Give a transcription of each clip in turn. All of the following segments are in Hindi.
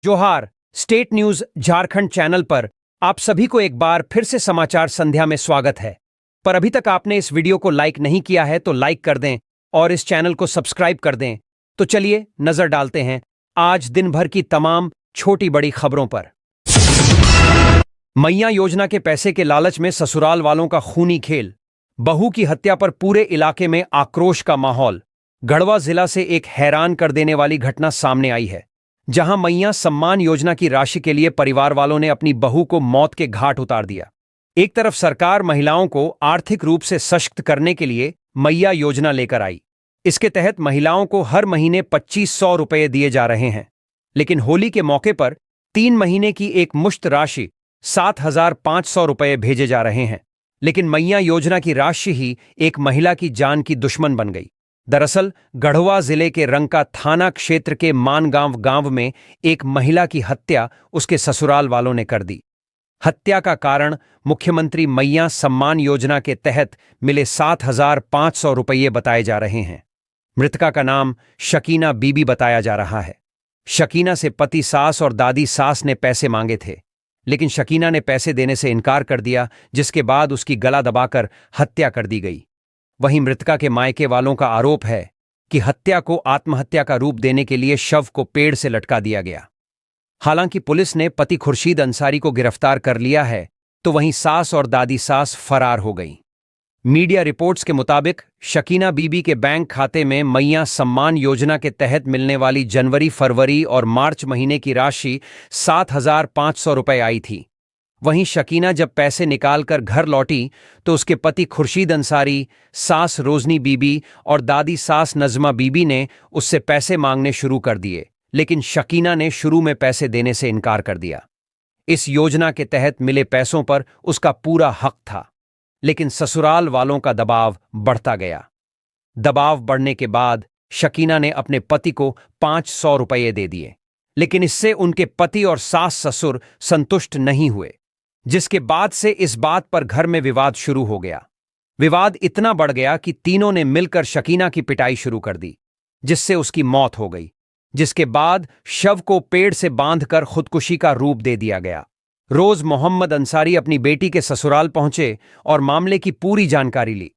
जोहार। स्टेट न्यूज झारखंड चैनल पर आप सभी को एक बार फिर से समाचार संध्या में स्वागत है। पर अभी तक आपने इस वीडियो को लाइक नहीं किया है तो लाइक कर दें और इस चैनल को सब्सक्राइब कर दें। तो चलिए नजर डालते हैं आज दिन भर की तमाम छोटी बड़ी खबरों पर। मैया योजना के पैसे के लालच में ससुराल वालों का खूनी खेल। बहू की हत्या पर पूरे इलाके में आक्रोश का माहौल। गढ़वा जिला से एक हैरान कर देने वाली घटना सामने आई है, जहां मैया सम्मान योजना की राशि के लिए परिवार वालों ने अपनी बहू को मौत के घाट उतार दिया। एक तरफ सरकार महिलाओं को आर्थिक रूप से सशक्त करने के लिए मैया योजना लेकर आई। इसके तहत महिलाओं को हर महीने 2500 रुपये दिए जा रहे हैं, लेकिन होली के मौके पर 3 महीने की एक मुश्त राशि 7500 रुपये भेजे जा रहे हैं। लेकिन मैया योजना की राशि ही एक महिला की जान की दुश्मन बन गई। दरअसल गढ़वा जिले के रंका थाना क्षेत्र के मानगांव गांव में एक महिला की हत्या उसके ससुराल वालों ने कर दी। हत्या का कारण मुख्यमंत्री मैया सम्मान योजना के तहत मिले 7500 रुपये बताए जा रहे हैं। मृतका का नाम शकीना बीबी बताया जा रहा है। शकीना से पति सास और दादी सास ने पैसे मांगे थे, लेकिन शकीना ने पैसे देने से इनकार कर दिया, जिसके बाद उसकी गला दबाकर हत्या कर दी गई। वहीं मृतका के मायके वालों का आरोप है कि हत्या को आत्महत्या का रूप देने के लिए शव को पेड़ से लटका दिया गया। हालांकि पुलिस ने पति खुर्शीद अंसारी को गिरफ्तार कर लिया है, तो वहीं सास और दादी सास फरार हो गईं। मीडिया रिपोर्ट्स के मुताबिक शकीना बीबी के बैंक खाते में मैया सम्मान योजना के तहत मिलने वाली जनवरी, फरवरी और मार्च महीने की राशि 7500 रुपये आई थी। वहीं शकीना जब पैसे निकालकर घर लौटी तो उसके पति खुर्शीद अंसारी, सास रोजनी बीबी और दादी सास नजमा बीबी ने उससे पैसे मांगने शुरू कर दिए, लेकिन शकीना ने शुरू में पैसे देने से इनकार कर दिया। इस योजना के तहत मिले पैसों पर उसका पूरा हक था, लेकिन ससुराल वालों का दबाव बढ़ता गया। दबाव बढ़ने के बाद शकीना ने अपने पति को 500 रुपये दे दिए, लेकिन इससे उनके पति और सास ससुर संतुष्ट नहीं हुए, जिसके बाद से इस बात पर घर में विवाद शुरू हो गया। विवाद इतना बढ़ गया कि तीनों ने मिलकर शकीना की पिटाई शुरू कर दी, जिससे उसकी मौत हो गई। जिसके बाद शव को पेड़ से बांधकर खुदकुशी का रूप दे दिया गया। रोज मोहम्मद अंसारी अपनी बेटी के ससुराल पहुंचे और मामले की पूरी जानकारी ली।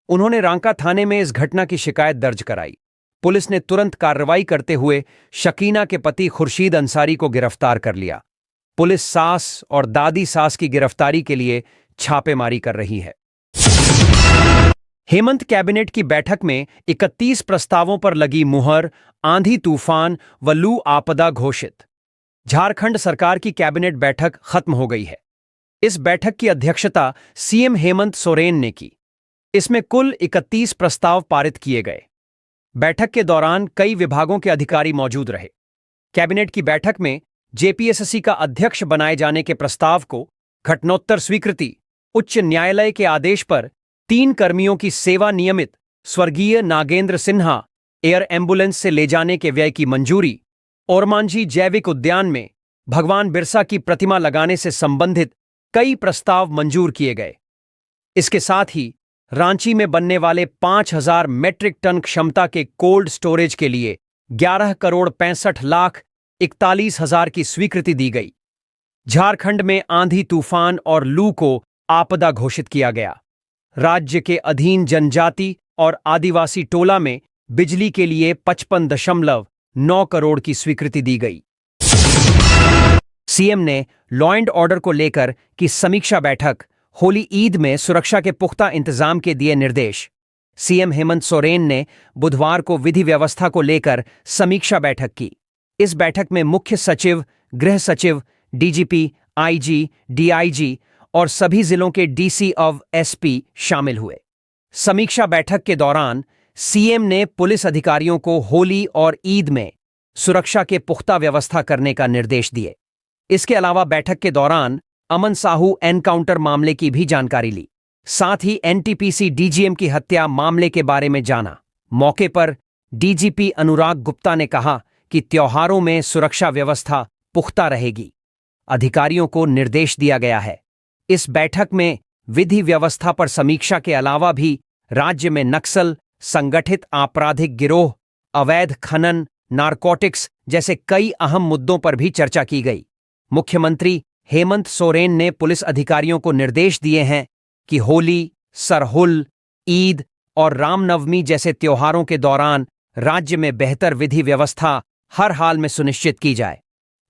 उन्होंने रांका थाने में इस घटना की शिकायत दर्ज कराई। पुलिस ने तुरंत कार्रवाई करते हुए शकीना के पति खुर्शीद अंसारी को गिरफ्तार कर लिया। पुलिस सास और दादी सास की गिरफ्तारी के लिए छापेमारी कर रही है। हेमंत कैबिनेट की बैठक में 31 प्रस्तावों पर लगी मुहर। आंधी तूफान व लू आपदा घोषित। झारखंड सरकार की कैबिनेट बैठक खत्म हो गई है। इस बैठक की अध्यक्षता सीएम हेमंत सोरेन ने की। इसमें कुल 31 प्रस्ताव पारित किए गए। बैठक के दौरान कई विभागों के अधिकारी मौजूद रहे। कैबिनेट की बैठक में जेपीएसएससी का अध्यक्ष बनाए जाने के प्रस्ताव को घटनोत्तर स्वीकृति, उच्च न्यायालय के आदेश पर 3 कर्मियों की सेवा नियमित स्वर्गीय नागेंद्र सिन्हा एयर एम्बुलेंस से ले जाने के व्यय की मंजूरी, ओरमांझी जैविक उद्यान में भगवान बिरसा की प्रतिमा लगाने से संबंधित कई प्रस्ताव मंजूर किए गए। इसके साथ ही रांची में बनने वाले 5000 मेट्रिक टन क्षमता के कोल्ड स्टोरेज के लिए 11,65,41,000 की स्वीकृति दी गई। झारखंड में आंधी तूफान और लू को आपदा घोषित किया गया। राज्य के अधीन जनजाति और आदिवासी टोला में बिजली के लिए 55.9 करोड़ की स्वीकृति दी गई। सीएम ने लॉ एंड ऑर्डर को लेकर की समीक्षा बैठक। होली ईद में सुरक्षा के पुख्ता इंतजाम के दिए निर्देश। सीएम हेमंत सोरेन ने बुधवार को विधि व्यवस्था को लेकर समीक्षा बैठक की। इस बैठक में मुख्य सचिव, गृह सचिव, डीजीपी, आईजी, डीआईजी और सभी जिलों के डीसी ऑफ एसपी शामिल हुए। समीक्षा बैठक के दौरान सीएम ने पुलिस अधिकारियों को होली और ईद में सुरक्षा के पुख्ता व्यवस्था करने का निर्देश दिए। इसके अलावा बैठक के दौरान अमन साहू एनकाउंटर मामले की भी जानकारी ली। साथ ही एनटीपीसी डीजीएम की हत्या मामले के बारे में जाना। मौके पर डीजीपी अनुराग गुप्ता ने कहा कि त्योहारों में सुरक्षा व्यवस्था पुख्ता रहेगी। अधिकारियों को निर्देश दिया गया है। इस बैठक में विधि व्यवस्था पर समीक्षा के अलावा भी राज्य में नक्सल, संगठित आपराधिक गिरोह, अवैध खनन, नारकोटिक्स जैसे कई अहम मुद्दों पर भी चर्चा की गई। मुख्यमंत्री हेमंत सोरेन ने पुलिस अधिकारियों को निर्देश दिए हैं कि होली, सरहुल, ईद और रामनवमी जैसे त्योहारों के दौरान राज्य में बेहतर विधि व्यवस्था हर हाल में सुनिश्चित की जाए।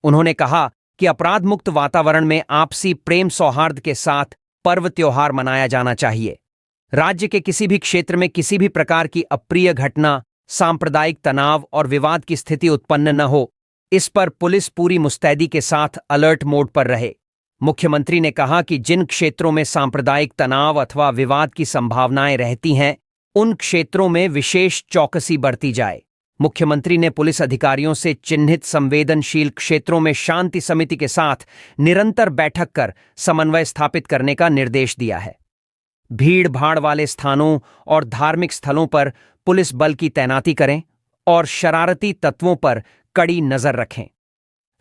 उन्होंने कहा कि अपराध मुक्त वातावरण में आपसी प्रेम सौहार्द के साथ पर्व त्योहार मनाया जाना चाहिए। राज्य के किसी भी क्षेत्र में किसी भी प्रकार की अप्रिय घटना, सांप्रदायिक तनाव और विवाद की स्थिति उत्पन्न न हो, इस पर पुलिस पूरी मुस्तैदी के साथ अलर्ट मोड पर रहे। मुख्यमंत्री ने कहा कि जिन क्षेत्रों में सांप्रदायिक तनाव अथवा विवाद की संभावनाएं रहती हैं, उन क्षेत्रों में विशेष चौकसी बरती जाए। मुख्यमंत्री ने पुलिस अधिकारियों से चिन्हित संवेदनशील क्षेत्रों में शांति समिति के साथ निरंतर बैठक कर समन्वय स्थापित करने का निर्देश दिया है। भीड़ भाड़ वाले स्थानों और धार्मिक स्थलों पर पुलिस बल की तैनाती करें और शरारती तत्वों पर कड़ी नजर रखें।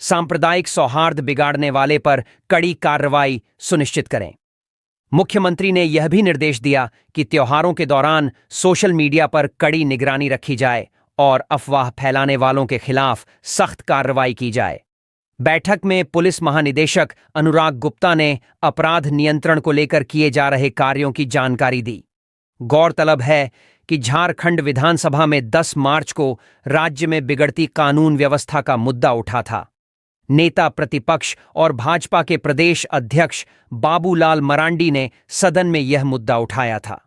सांप्रदायिक सौहार्द बिगाड़ने वाले पर कड़ी कार्रवाई सुनिश्चित करें। मुख्यमंत्री ने यह भी निर्देश दिया कि त्योहारों के दौरान सोशल मीडिया पर कड़ी निगरानी रखी जाए और अफवाह फैलाने वालों के खिलाफ सख्त कार्रवाई की जाए। बैठक में पुलिस महानिदेशक अनुराग गुप्ता ने अपराध नियंत्रण को लेकर किए जा रहे कार्यों की जानकारी दी। गौरतलब है कि झारखंड विधानसभा में 10 मार्च को राज्य में बिगड़ती कानून व्यवस्था का मुद्दा उठा था। नेता प्रतिपक्ष और भाजपा के प्रदेश अध्यक्ष बाबूलाल मरांडी ने सदन में यह मुद्दा उठाया था।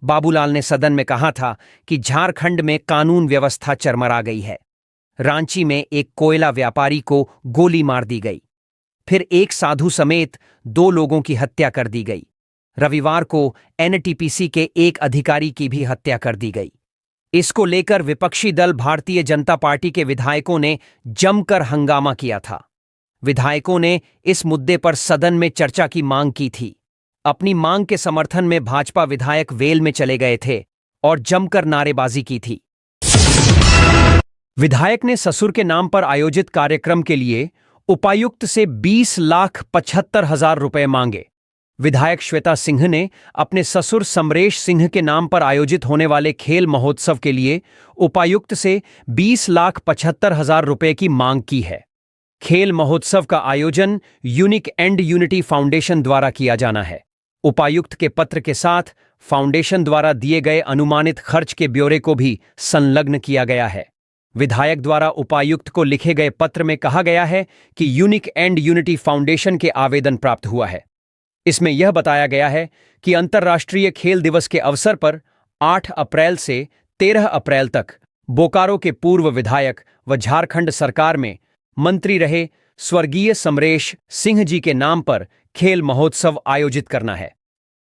बाबूलाल ने सदन में कहा था कि झारखंड में कानून व्यवस्था चरमरा गई है। रांची में एक कोयला व्यापारी को गोली मार दी गई। फिर एक साधु समेत 2 लोगों की हत्या कर दी गई। रविवार को एनटीपीसी के एक अधिकारी की भी हत्या कर दी गई। इसको लेकर विपक्षी दल भारतीय जनता पार्टी के विधायकों ने जमकर हंगामा किया था। विधायकों ने इस मुद्दे पर सदन में चर्चा की मांग की थी। अपनी मांग के समर्थन में भाजपा विधायक वेल में चले गए थे और जमकर नारेबाजी की थी। विधायक ने ससुर के नाम पर आयोजित कार्यक्रम के लिए उपायुक्त से 20,75,000 रुपए मांगे। विधायक श्वेता सिंह ने अपने ससुर समरेश सिंह के नाम पर आयोजित होने वाले खेल महोत्सव के लिए उपायुक्त से 20,75,000 रुपए की मांग की है। खेल महोत्सव का आयोजन यूनिक एंड यूनिटी फाउंडेशन द्वारा किया जाना है। उपायुक्त के पत्र के साथ फाउंडेशन द्वारा दिए गए अनुमानित खर्च के ब्यौरे को भी संलग्न किया गया है। विधायक द्वारा उपायुक्त को लिखे गए पत्र में कहा गया है कि यूनिक एंड यूनिटी फाउंडेशन के आवेदन प्राप्त हुआ है। इसमें यह बताया गया है कि अंतर्राष्ट्रीय खेल दिवस के अवसर पर 8 अप्रैल से 13 अप्रैल तक बोकारो के पूर्व विधायक व झारखंड सरकार में मंत्री रहे स्वर्गीय समरेश सिंह जी के नाम पर खेल महोत्सव आयोजित करना है।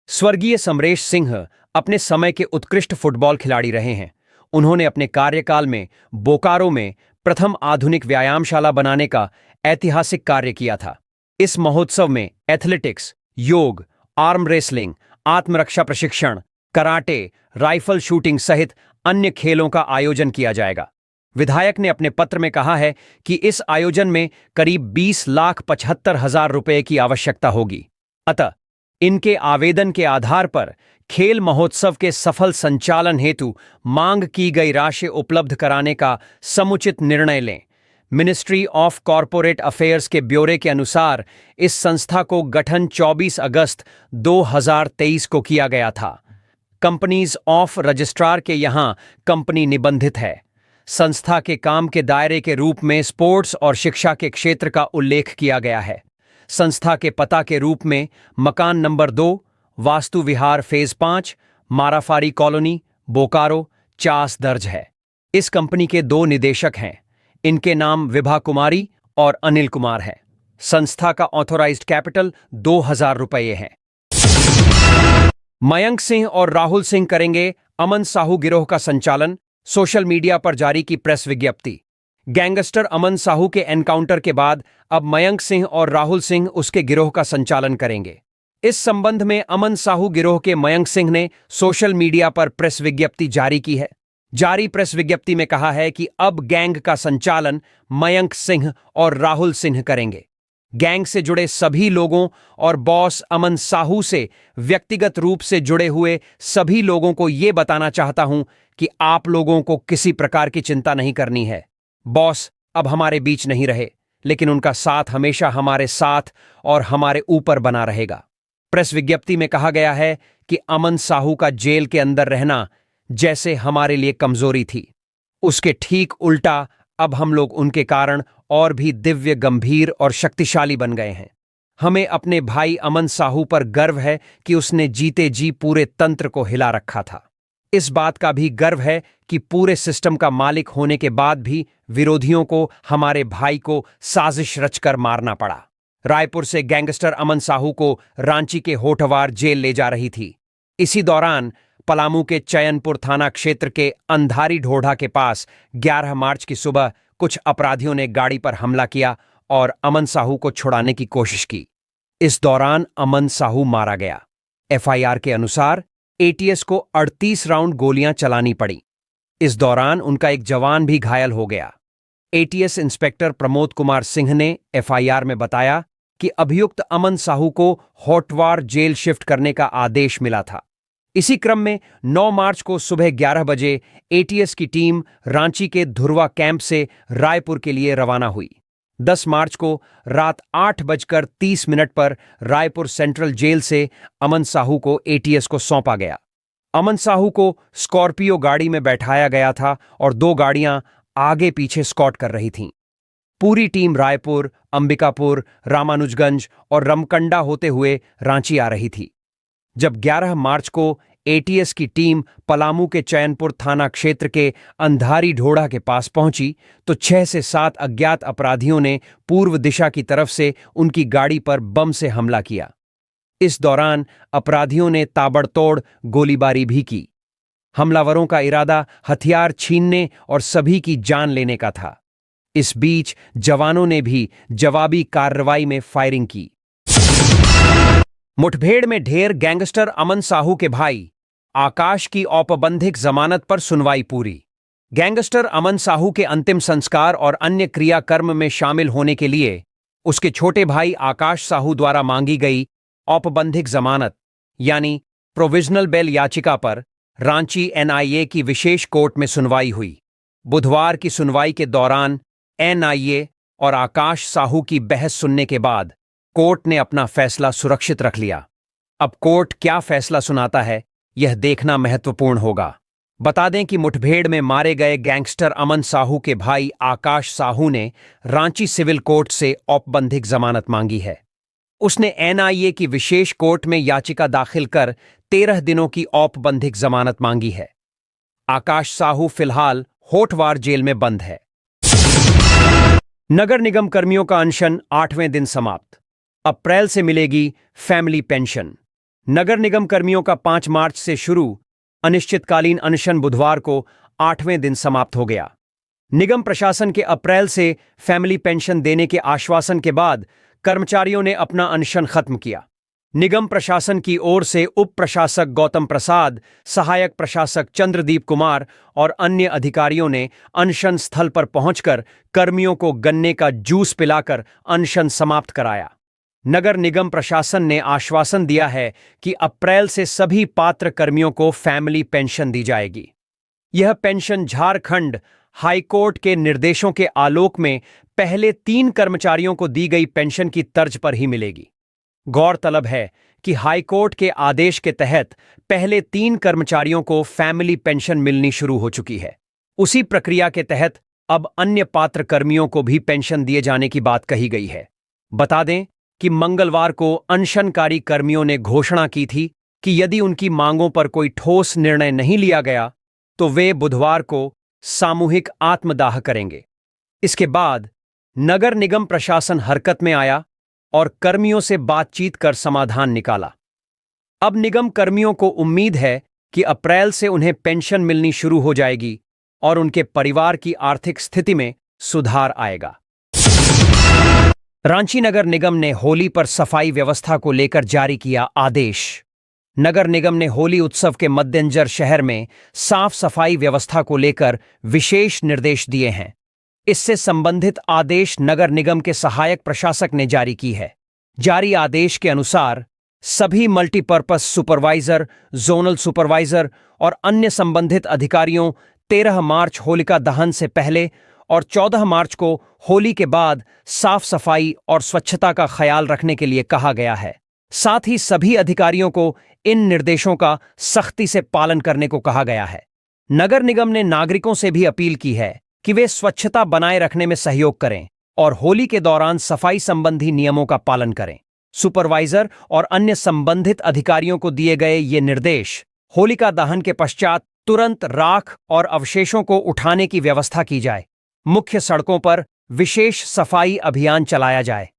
स्वर्गीय समरेश सिंह अपने समय के उत्कृष्ट फुटबॉल खिलाड़ी रहे हैं। उन्होंने अपने कार्यकाल में बोकारो में प्रथम आधुनिक व्यायामशाला बनाने का ऐतिहासिक कार्य किया था। इस महोत्सव में एथलेटिक्स, योग, आर्म रेसलिंग, आत्मरक्षा प्रशिक्षण, कराटे, राइफल शूटिंग सहित अन्य खेलों का आयोजन किया जाएगा। विधायक ने अपने पत्र में कहा है कि इस आयोजन में करीब 20,75,000 रुपए की आवश्यकता होगी। अतः इनके आवेदन के आधार पर खेल महोत्सव के सफल संचालन हेतु मांग की गई राशि उपलब्ध कराने का समुचित निर्णय लें। मिनिस्ट्री ऑफ कॉरपोरेट अफेयर्स के ब्यौरे के अनुसार इस संस्था को गठन 24 अगस्त 2023 को किया गया था। कंपनीज ऑफ रजिस्ट्रार के यहाँ कंपनी निबंधित है। संस्था के काम के दायरे के रूप में स्पोर्ट्स और शिक्षा के क्षेत्र का उल्लेख किया गया है। संस्था के पता के रूप में मकान नंबर 2, वास्तु विहार फेज 5, माराफारी कॉलोनी, बोकारो, चास दर्ज है। इस कंपनी के 2 निदेशक हैं। इनके नाम विभा कुमारी और अनिल कुमार है। संस्था का ऑथोराइज्ड कैपिटल 2,000 रुपये है। मयंक सिंह और राहुल सिंह करेंगे अमन साहू गिरोह का संचालन, सोशल मीडिया पर जारी की प्रेस विज्ञप्ति। गैंगस्टर अमन साहू के एनकाउंटर के बाद अब मयंक सिंह और राहुल सिंह उसके गिरोह का संचालन करेंगे। इस संबंध में अमन साहू गिरोह के मयंक सिंह ने सोशल मीडिया पर प्रेस विज्ञप्ति जारी की है। जारी प्रेस विज्ञप्ति में कहा है कि अब गैंग का संचालन मयंक सिंह और राहुल सिंह करेंगे। गैंग से जुड़े सभी लोगों और बॉस अमन साहू से व्यक्तिगत रूप से जुड़े हुए सभी लोगों को यह बताना चाहता हूं कि आप लोगों को किसी प्रकार की चिंता नहीं करनी है। बॉस अब हमारे बीच नहीं रहे, लेकिन उनका साथ हमेशा हमारे साथ और हमारे ऊपर बना रहेगा। प्रेस विज्ञप्ति में कहा गया है कि अमन साहू का जेल के अंदर रहना जैसे हमारे लिए कमजोरी थी, उसके ठीक उल्टा अब हम लोग उनके कारण और भी दिव्य, गंभीर और शक्तिशाली बन गए हैं। हमें अपने भाई अमन साहू पर गर्व है कि उसने जीते जी पूरे तंत्र को हिला रखा था। इस बात का भी गर्व है कि पूरे सिस्टम का मालिक होने के बाद भी विरोधियों को हमारे भाई को साजिश रचकर मारना पड़ा। रायपुर से गैंगस्टर अमन साहू को रांची के होठवार जेल ले जा रही थी। इसी दौरान पलामू के चयनपुर थाना क्षेत्र के अंधारी ढोढ़ा के पास 11 मार्च की सुबह कुछ अपराधियों ने गाड़ी पर हमला किया और अमन साहू को छुड़ाने की कोशिश की। इस दौरान अमन साहू मारा गया। एफआईआर के अनुसार एटीएस को 38 राउंड गोलियां चलानी पड़ी। इस दौरान उनका एक जवान भी घायल हो गया। एटीएस इंस्पेक्टर प्रमोद कुमार सिंह ने एफआईआर में बताया कि अभियुक्त अमन साहू को होटवार जेल शिफ्ट करने का आदेश मिला था। इसी क्रम में 9 मार्च को सुबह 11 बजे एटीएस की टीम रांची के धुरवा कैंप से रायपुर के लिए रवाना हुई। 10 मार्च को रात 8:30 पर रायपुर सेंट्रल जेल से अमन साहू को एटीएस को सौंपा गया। अमन साहू को स्कॉर्पियो गाड़ी में बैठाया गया था और 2 गाड़ियां आगे पीछे स्कॉट कर रही थीं। पूरी टीम रायपुर, अंबिकापुर, रामानुजगंज और रमकंडा होते हुए रांची आ रही थी। जब 11 मार्च को एटीएस की टीम पलामू के चैनपुर थाना क्षेत्र के अंधारी ढोढ़ा के पास पहुंची तो 6 से 7 अज्ञात अपराधियों ने पूर्व दिशा की तरफ से उनकी गाड़ी पर बम से हमला किया। इस दौरान अपराधियों ने ताबड़तोड़ गोलीबारी भी की। हमलावरों का इरादा हथियार छीनने और सभी की जान लेने का था। इस बीच जवानों ने भी जवाबी कार्रवाई में फायरिंग की। मुठभेड़ में ढेर गैंगस्टर अमन साहू के भाई आकाश की औपबंधिक जमानत पर सुनवाई पूरी। गैंगस्टर अमन साहू के अंतिम संस्कार और अन्य क्रियाकर्म में शामिल होने के लिए उसके छोटे भाई आकाश साहू द्वारा मांगी गई औपबंधिक जमानत यानी प्रोविजनल बेल याचिका पर रांची एनआईए की विशेष कोर्ट में सुनवाई हुई। बुधवार की सुनवाई के दौरान एनआईए और आकाश साहू की बहस सुनने के बाद कोर्ट ने अपना फैसला सुरक्षित रख लिया। अब कोर्ट क्या फैसला सुनाता है, यह देखना महत्वपूर्ण होगा। बता दें कि मुठभेड़ में मारे गए गैंगस्टर अमन साहू के भाई आकाश साहू ने रांची सिविल कोर्ट से औपबंधिक जमानत मांगी है। उसने एनआईए की विशेष कोर्ट में याचिका दाखिल कर 13 दिनों की औपबंधिक जमानत मांगी है। आकाश साहू फिलहाल होठवार जेल में बंद है। नगर निगम कर्मियों का अनशन 8वें दिन समाप्त। अप्रैल से मिलेगी फैमिली पेंशन। नगर निगम कर्मियों का 5 मार्च से शुरू अनिश्चितकालीन अनशन बुधवार को 8वें दिन समाप्त हो गया। निगम प्रशासन के अप्रैल से फैमिली पेंशन देने के आश्वासन के बाद कर्मचारियों ने अपना अनशन खत्म किया। निगम प्रशासन की ओर से उप प्रशासक गौतम प्रसाद, सहायक प्रशासक चंद्रदीप कुमार और अन्य अधिकारियों ने अनशन स्थल पर पहुंचकर कर्मियों को गन्ने का जूस पिलाकर अनशन समाप्त कराया। नगर निगम प्रशासन ने आश्वासन दिया है कि अप्रैल से सभी पात्र कर्मियों को फैमिली पेंशन दी जाएगी। यह पेंशन झारखंड हाईकोर्ट के निर्देशों के आलोक में पहले 3 कर्मचारियों को दी गई पेंशन की तर्ज पर ही मिलेगी। गौरतलब है कि हाईकोर्ट के आदेश के तहत पहले 3 कर्मचारियों को फैमिली पेंशन मिलनी शुरू हो चुकी है। उसी प्रक्रिया के तहत अब अन्य पात्र कर्मियों को भी पेंशन दिए जाने की बात कही गई है। बता दें कि मंगलवार को अनशनकारी कर्मियों ने घोषणा की थी कि यदि उनकी मांगों पर कोई ठोस निर्णय नहीं लिया गया तो वे बुधवार को सामूहिक आत्मदाह करेंगे। इसके बाद नगर निगम प्रशासन हरकत में आया और कर्मियों से बातचीत कर समाधान निकाला। अब निगम कर्मियों को उम्मीद है कि अप्रैल से उन्हें पेंशन मिलनी शुरू हो जाएगी और उनके परिवार की आर्थिक स्थिति में सुधार आएगा। रांची नगर निगम ने होली पर सफाई व्यवस्था को लेकर जारी किया आदेश। नगर निगम ने होली उत्सव के मद्देनजर शहर में साफ सफाई व्यवस्था को लेकर विशेष निर्देश दिए हैं। इससे संबंधित आदेश नगर निगम के सहायक प्रशासक ने जारी की है। जारी आदेश के अनुसार सभी मल्टीपर्पस सुपरवाइजर, जोनल सुपरवाइजर और अन्य संबंधित अधिकारियों 13 मार्च होलिका दहन से पहले और 14 मार्च को होली के बाद साफ सफाई और स्वच्छता का ख्याल रखने के लिए कहा गया है। साथ ही सभी अधिकारियों को इन निर्देशों का सख्ती से पालन करने को कहा गया है। नगर निगम ने नागरिकों से भी अपील की है कि वे स्वच्छता बनाए रखने में सहयोग करें और होली के दौरान सफाई संबंधी नियमों का पालन करें। सुपरवाइजर और अन्य संबंधित अधिकारियों को दिए गए ये निर्देश होलिका दहन के पश्चात तुरंत राख और अवशेषों को उठाने की व्यवस्था की जाए। मुख्य सड़कों पर विशेष सफाई अभियान चलाया जाए।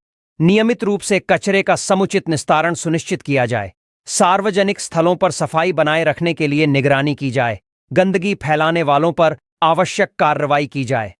नियमित रूप से कचरे का समुचित निस्तारण सुनिश्चित किया जाए। सार्वजनिक स्थलों पर सफाई बनाए रखने के लिए निगरानी की जाए। गंदगी फैलाने वालों पर आवश्यक कार्रवाई की जाए।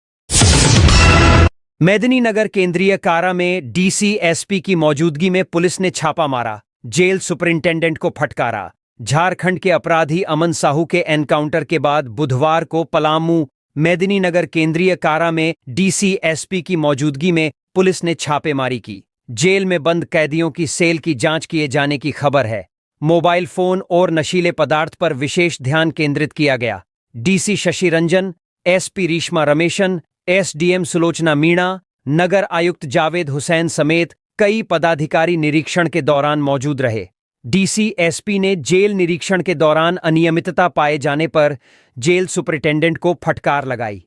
मेदिनीनगर केंद्रीय कारा में डीसीएसपी की मौजूदगी में पुलिस ने छापा मारा, जेल सुपरिंटेंडेंट को फटकारा। झारखंड के अपराधी अमन साहू के एनकाउंटर के बाद बुधवार को पलामू मेदिनीनगर केंद्रीय कारा में डीसीएसपी की मौजूदगी में पुलिस ने छापेमारी की। जेल में बंद कैदियों की सेल की जांच किए जाने की खबर है। मोबाइल फोन और नशीले पदार्थ पर विशेष ध्यान केंद्रित किया गया। DC Shashi Ranjan, SP Reshma Rameshan, SDM Sulochana Meena, नगर आयुक्त जावेद हुसैन समेत कई पदाधिकारी निरीक्षण के दौरान मौजूद रहे। डीसीएसपी ने जेल निरीक्षण के दौरान अनियमितता पाए जाने पर जेल सुपरिटेंडेंट को फटकार लगाई।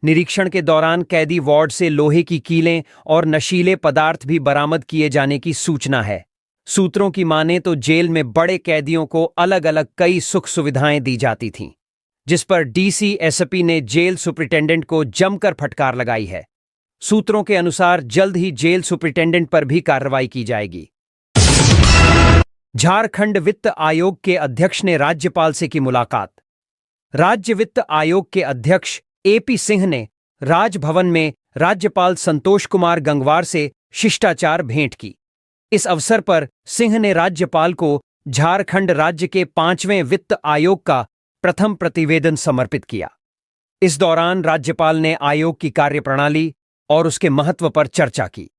निरीक्षण के दौरान कैदी वार्ड से लोहे की कीलें और नशीले पदार्थ भी बरामद किए जाने की सूचना है। सूत्रों की माने तो जेल में बड़े कैदियों को अलग अलग कई सुख सुविधाएं दी जाती थीं, जिस पर डीसीएसपी ने जेल सुपरिटेंडेंट को जमकर फटकार लगाई है। सूत्रों के अनुसार जल्द ही जेल सुपरिटेंडेंट पर भी कार्रवाई की जाएगी। झारखंड वित्त आयोग के अध्यक्ष ने राज्यपाल से की मुलाकात। राज्य वित्त आयोग के अध्यक्ष एपी सिंह ने राजभवन में राज्यपाल संतोष कुमार गंगवार से शिष्टाचार भेंट की। इस अवसर पर सिंह ने राज्यपाल को झारखंड राज्य के 5वें वित्त आयोग का प्रथम प्रतिवेदन समर्पित किया। इस दौरान राज्यपाल ने आयोग की कार्यप्रणाली और उसके महत्व पर चर्चा की।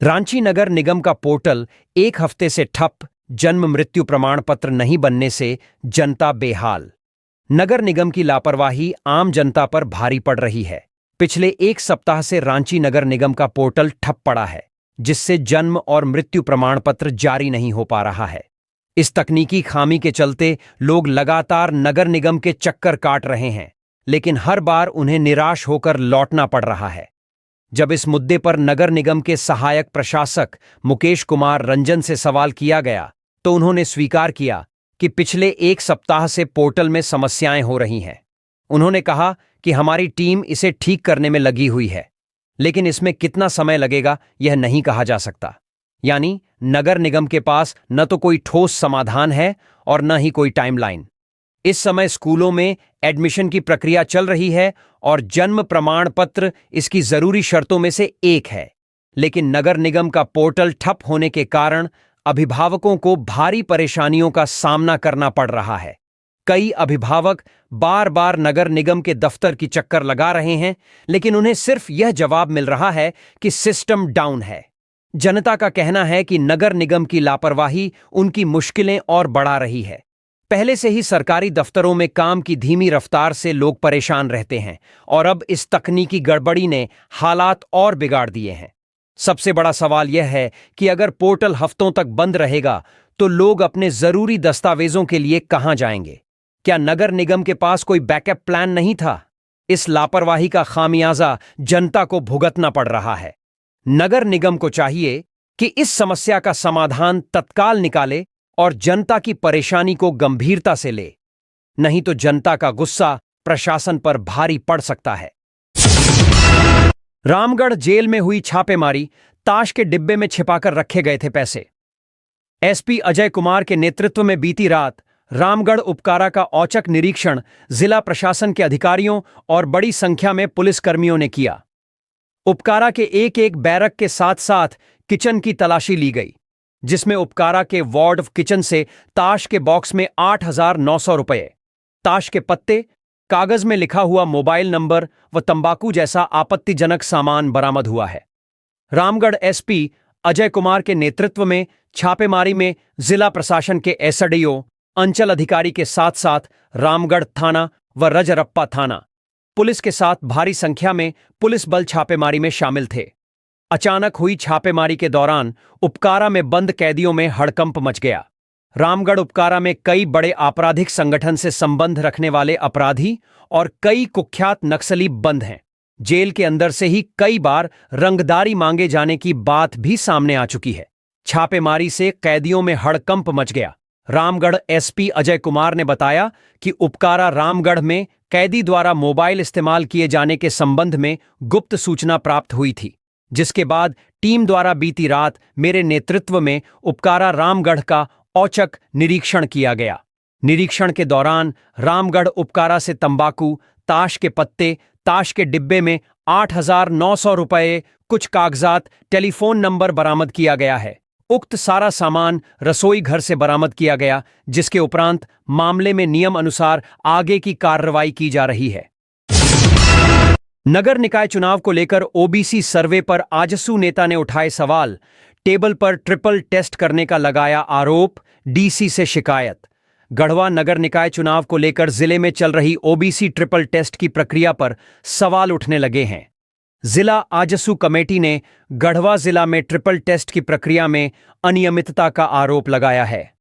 रांची नगर निगम का पोर्टल एक हफ्ते से ठप, जन्म मृत्यु प्रमाण पत्र नहीं बनने से जनता बेहाल। नगर निगम की लापरवाही आम जनता पर भारी पड़ रही है। पिछले एक सप्ताह से रांची नगर निगम का पोर्टल ठप पड़ा है, जिससे जन्म और मृत्यु प्रमाण पत्र जारी नहीं हो पा रहा है। इस तकनीकी खामी के चलते लोग लगातार नगर निगम के चक्कर काट रहे हैं, लेकिन हर बार उन्हें निराश होकर लौटना पड़ रहा है। जब इस मुद्दे पर नगर निगम के सहायक प्रशासक मुकेश कुमार रंजन से सवाल किया गया, तो उन्होंने स्वीकार किया कि पिछले एक सप्ताह से पोर्टल में समस्याएं हो रही हैं। उन्होंने कहा कि हमारी टीम इसे ठीक करने में लगी हुई है, लेकिन इसमें कितना समय लगेगा यह नहीं कहा जा सकता। यानी नगर निगम के पास न तो कोई ठोस समाधान है और न ही कोई टाइमलाइन। इस समय स्कूलों में एडमिशन की प्रक्रिया चल रही है और जन्म प्रमाण पत्र इसकी जरूरी शर्तों में से एक है, लेकिन नगर निगम का पोर्टल ठप होने के कारण अभिभावकों को भारी परेशानियों का सामना करना पड़ रहा है। कई अभिभावक बार बार नगर निगम के दफ्तर की चक्कर लगा रहे हैं, लेकिन उन्हें सिर्फ यह जवाब मिल रहा है कि सिस्टम डाउन है। जनता का कहना है कि नगर निगम की लापरवाही उनकी मुश्किलें और बढ़ा रही है। पहले से ही सरकारी दफ्तरों में काम की धीमी रफ्तार से लोग परेशान रहते हैं और अब इस तकनीकी गड़बड़ी ने हालात और बिगाड़ दिए हैं। सबसे बड़ा सवाल यह है कि अगर पोर्टल हफ्तों तक बंद रहेगा तो लोग अपने जरूरी दस्तावेजों के लिए कहां जाएंगे? क्या नगर निगम के पास कोई बैकअप प्लान नहीं था? इस लापरवाही का खामियाजा जनता को भुगतना पड़ रहा है। नगर निगम को चाहिए कि इस समस्या का समाधान तत्काल निकाले और जनता की परेशानी को गंभीरता से ले, नहीं तो जनता का गुस्सा प्रशासन पर भारी पड़ सकता है। रामगढ़ जेल में हुई छापेमारी, ताश के डिब्बे में छिपाकर रखे गए थे पैसे। एसपी अजय कुमार के नेतृत्व में बीती रात रामगढ़ उपकारा का औचक निरीक्षण जिला प्रशासन के अधिकारियों और बड़ी संख्या में पुलिसकर्मियों ने किया। उपकारा के एक एक बैरक के साथ साथ किचन की तलाशी ली गई, जिसमें उपकारा के वार्ड किचन से ताश के बॉक्स में 8,900 रुपये, ताश के पत्ते, कागज में लिखा हुआ मोबाइल नंबर व तंबाकू जैसा आपत्तिजनक सामान बरामद हुआ है। रामगढ़ एसपी अजय कुमार के नेतृत्व में छापेमारी में जिला प्रशासन के एसडीओ, अंचल अधिकारी के साथ साथ रामगढ़ थाना व रजरप्पा थाना, पुलिस के साथ भारी संख्या में पुलिस बल छापेमारी में शामिल थे। अचानक हुई छापेमारी के दौरान उपकारा में बंद कैदियों में हड़कंप मच गया। रामगढ़ उपकारा में कई बड़े आपराधिक संगठन से संबंध रखने वाले अपराधी और कई कुख्यात नक्सली बंद हैं। जेल के अंदर से ही कई बार रंगदारी मांगे जाने की बात भी सामने आ चुकी है। छापेमारी से कैदियों में हड़कंप मच गया। रामगढ़ एसपी अजय कुमार ने बताया कि उपकारा रामगढ़ में कैदी द्वारा मोबाइल इस्तेमाल किए जाने के संबंध में गुप्त सूचना प्राप्त हुई थी, जिसके बाद टीम द्वारा बीती रात मेरे नेतृत्व में उपकारा रामगढ़ का औचक निरीक्षण किया गया। निरीक्षण के दौरान रामगढ़ उपकारा से तंबाकू, ताश के पत्ते, ताश के डिब्बे में 8,900 रुपये, कुछ कागजात, टेलीफोन नंबर बरामद किया गया है। उक्त सारा सामान रसोई घर से बरामद किया गया, जिसके उपरांत मामले में नियम अनुसार आगे की कार्रवाई की जा रही है। नगर निकाय चुनाव को लेकर ओबीसी सर्वे पर आजसू नेता ने उठाए सवाल। टेबल पर ट्रिपल टेस्ट करने का लगाया आरोप, डीसी से शिकायत। गढ़वा नगर निकाय चुनाव को लेकर जिले में चल रही ओबीसी ट्रिपल टेस्ट की प्रक्रिया पर सवाल उठने लगे हैं। जिला आजसू कमेटी ने गढ़वा जिला में ट्रिपल टेस्ट की प्रक्रिया में अनियमितता का आरोप लगाया है।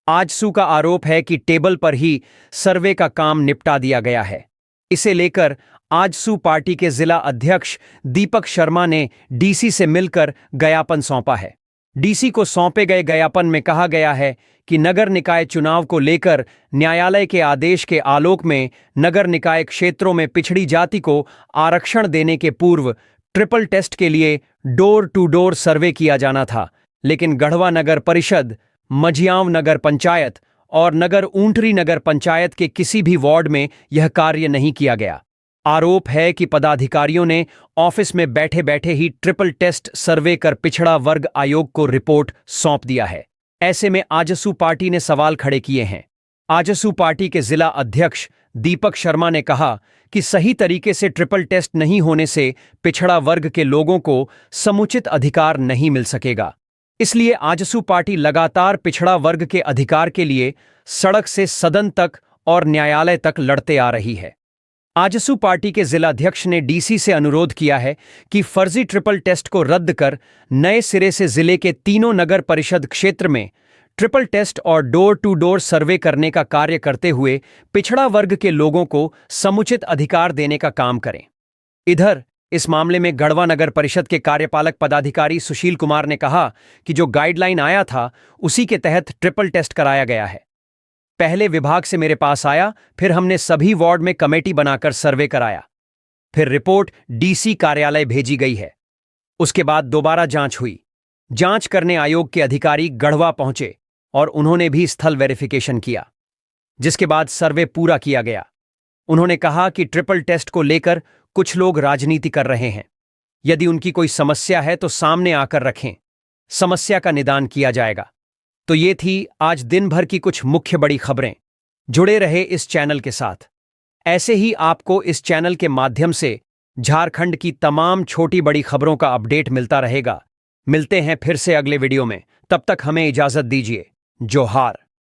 आजसू का आरोप है कि टेबल पर ही सर्वे का काम निपटा दिया गया है। इसे लेकर आजसू पार्टी के जिला अध्यक्ष दीपक शर्मा ने डीसी से मिलकर ज्ञापन सौंपा है। डीसी को सौंपे गए ज्ञापन में कहा गया है कि नगर निकाय चुनाव को लेकर न्यायालय के आदेश के आलोक में नगर निकाय क्षेत्रों में पिछड़ी जाति को आरक्षण देने के पूर्व ट्रिपल टेस्ट के लिए डोर टू डोर सर्वे किया जाना था, लेकिन गढ़वा नगर परिषद, मझियाव नगर पंचायत और नगर ऊंटरी नगर पंचायत के किसी भी वार्ड में यह कार्य नहीं किया गया। आरोप है कि पदाधिकारियों ने ऑफिस में बैठे बैठे ही ट्रिपल टेस्ट सर्वे कर पिछड़ा वर्ग आयोग को रिपोर्ट सौंप दिया है। ऐसे में आजसू पार्टी ने सवाल खड़े किए हैं। आजसू पार्टी के जिला अध्यक्ष दीपक शर्मा ने कहा कि सही तरीके से ट्रिपल टेस्ट नहीं होने से पिछड़ा वर्ग के लोगों को समुचित अधिकार नहीं मिल सकेगा। इसलिए आजसू पार्टी लगातार पिछड़ा वर्ग के अधिकार के लिए सड़क से सदन तक और न्यायालय तक लड़ते आ रही है। आजसू पार्टी के जिलाध्यक्ष ने डीसी से अनुरोध किया है कि फर्जी ट्रिपल टेस्ट को रद्द कर नए सिरे से जिले के तीनों नगर परिषद क्षेत्र में ट्रिपल टेस्ट और डोर टू डोर सर्वे करने का कार्य करते हुए पिछड़ा वर्ग के लोगों को समुचित अधिकार देने का काम करें। इधर इस मामले में गढ़वा नगर परिषद के कार्यपालक पदाधिकारी सुशील कुमार ने कहा कि जो गाइडलाइन आया था उसी के तहत ट्रिपल टेस्ट कराया गया है। पहले विभाग से मेरे पास आया, फिर हमने सभी वार्ड में कमेटी बनाकर सर्वे कराया, फिर रिपोर्ट डीसी कार्यालय भेजी गई है। उसके बाद दोबारा जांच हुई। जांच करने आयोग के अधिकारी गढ़वा पहुंचे और उन्होंने भी स्थल वेरिफिकेशन किया, जिसके बाद सर्वे पूरा किया गया। उन्होंने कहा कि ट्रिपल टेस्ट को लेकर कुछ लोग राजनीति कर रहे हैं। यदि उनकी कोई समस्या है तो सामने आकर रखें, समस्या का निदान किया जाएगा। तो ये थी आज दिन भर की कुछ मुख्य बड़ी खबरें। जुड़े रहे इस चैनल के साथ। ऐसे ही आपको इस चैनल के माध्यम से झारखंड की तमाम छोटी बड़ी खबरों का अपडेट मिलता रहेगा। मिलते हैं फिर से अगले वीडियो में, तब तक हमें इजाजत दीजिए। जोहार।